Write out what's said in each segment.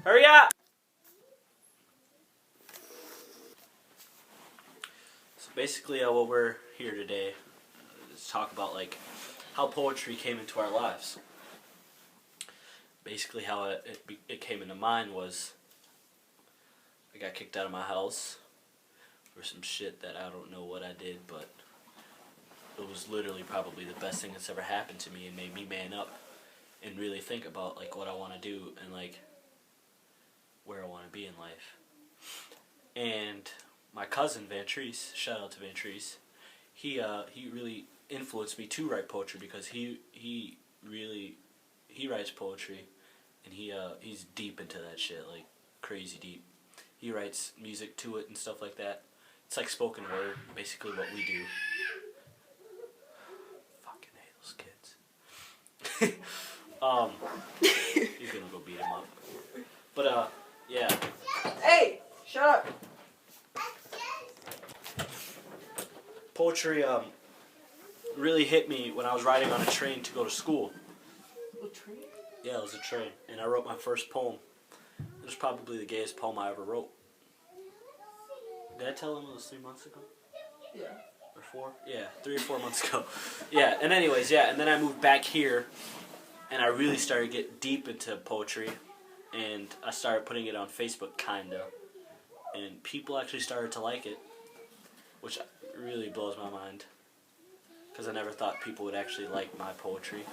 Hurry up! So basically, what we're here today is talk about like how poetry came into our lives. Basically, how it came into mine was I got kicked out of my house for some shit that I don't know what I did, but it was literally probably the best thing that's ever happened to me and made me man up and really think about like what I want to do and like where I want to be in life. And my cousin Vantrice, shout out to Vantrice, he really influenced me to write poetry because he writes poetry and he's deep into that shit, like crazy deep. He writes music to it and stuff like that. It's like spoken word, basically what we do. Fucking hate those kids. He's gonna go beat him up. But yeah. Hey, shut up. Poetry really hit me when I was riding on a train to go to school. A train? Yeah, it was a train, and I wrote my first poem. It was probably the gayest poem I ever wrote. Did I tell him it was 3 months ago? Yeah. Or 4? Yeah, 3 or 4 months ago. Yeah, and anyways, yeah, and then I moved back here, and I really started to get deep into poetry, and I started putting it on Facebook, kinda, and people actually started to like it, which really blows my mind, because I never thought people would actually like my poetry.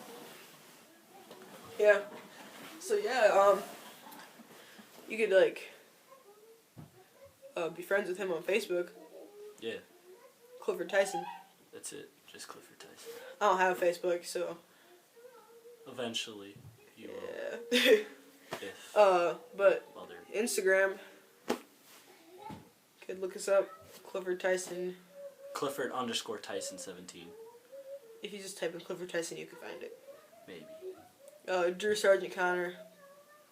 Yeah. So yeah, you could like be friends with him on Facebook. Yeah. Clifford Tyson. That's it, just Clifford Tyson. I don't have Facebook, so. Eventually, you will. Yeah. If But other. Instagram. Could look us up, Clifford Tyson. Clifford_Tyson 17. If you just type in Clifford Tyson, you can find it. Maybe. Drew Sargent Connor.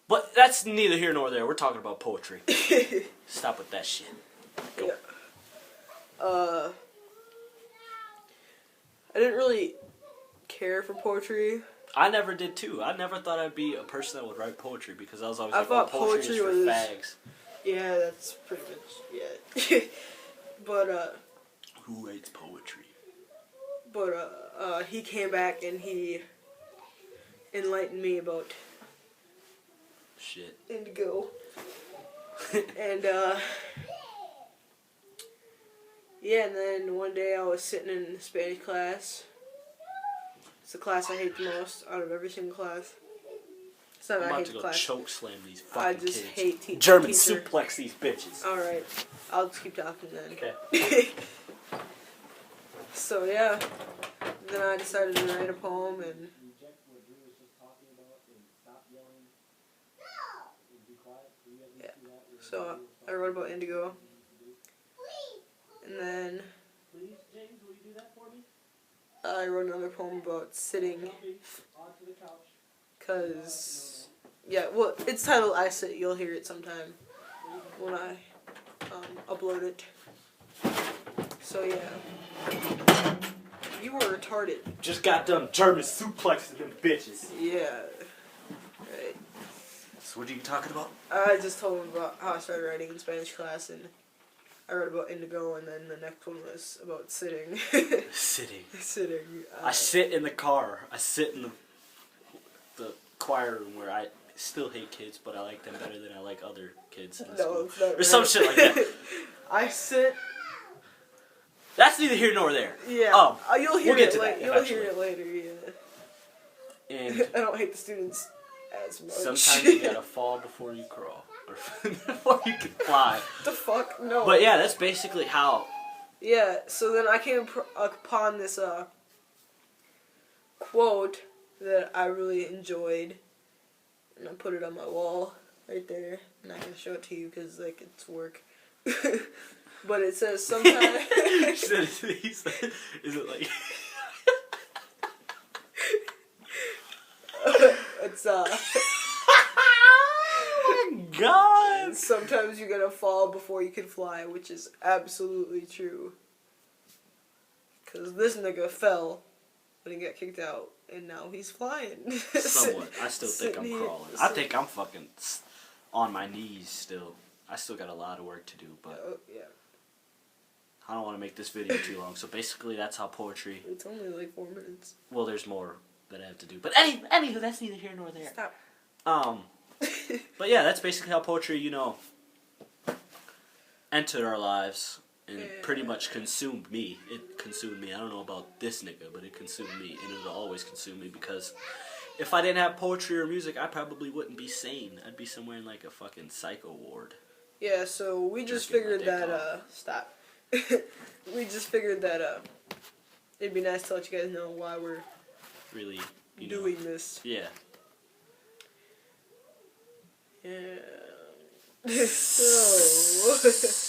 But that's neither here nor there. We're talking about poetry. Stop with that shit. Go. Yeah. I didn't really care for poetry. I never did too. I never thought I'd be a person that would write poetry because I was always like, thought poetry is for was fags. Yeah, that's pretty much, yeah. But, Who writes poetry? But, he came back and he enlightened me about Shit. indigo. And, yeah, and then one day I was sitting in Spanish class. It's the class I hate the most out of every single class. It's not I'm that I about hate to the go class. choke slam these I fucking just kids. hate teaching. German suplex these bitches. Alright, I'll just keep talking then. Okay. So yeah, then I decided to write a poem and yeah. So I wrote about indigo, and then I wrote another poem about sitting, cause yeah, well it's titled "I Sit." You'll hear it sometime when I upload it. So yeah. You were retarded. Just got done German suplexing them bitches. Yeah. Right. So what are you talking about? I just told him about how I started writing in Spanish class, and I wrote about indigo, and then the next one was about sitting. Sitting. Sitting. I sit in the car. I sit in the choir room where I still hate kids, but I like them better than I like other kids in school. It's not or some shit like that. I sit. That's neither here nor there. Yeah. You'll hear we'll get it to that later. You'll eventually. hear it later. Yeah. And I don't hate the students as much. sometimes you gotta fall before you crawl, or before you can fly. The fuck no. But yeah, that's basically how. Yeah. So then I came upon this quote that I really enjoyed, and I put it on my wall right there. I'm not gonna show it to you because like it's work. But it says sometimes. Is it like? It's Oh my god! Sometimes you gotta fall before you can fly, which is absolutely true. Cause this nigga fell when he got kicked out, and now he's flying. Somewhat. I still think I'm crawling. I think I'm fucking on my knees still. I still got a lot of work to do, but Oh, yeah. I don't want to make this video too long. So basically, that's how poetry. It's only like 4 minutes. Well, there's more that I have to do, but anywho, that's neither here nor there. Stop. But yeah, that's basically how poetry, you know, entered our lives and pretty much consumed me. It consumed me. I don't know about this nigga, but it consumed me, and it'll always consume me because if I didn't have poetry or music, I probably wouldn't be sane. I'd be somewhere in like a fucking psycho ward. Yeah, so we just Jerking my figured dick that, stop. We just figured that, it'd be nice to let you guys know why we're Really, you know. doing this. Yeah. Yeah. So...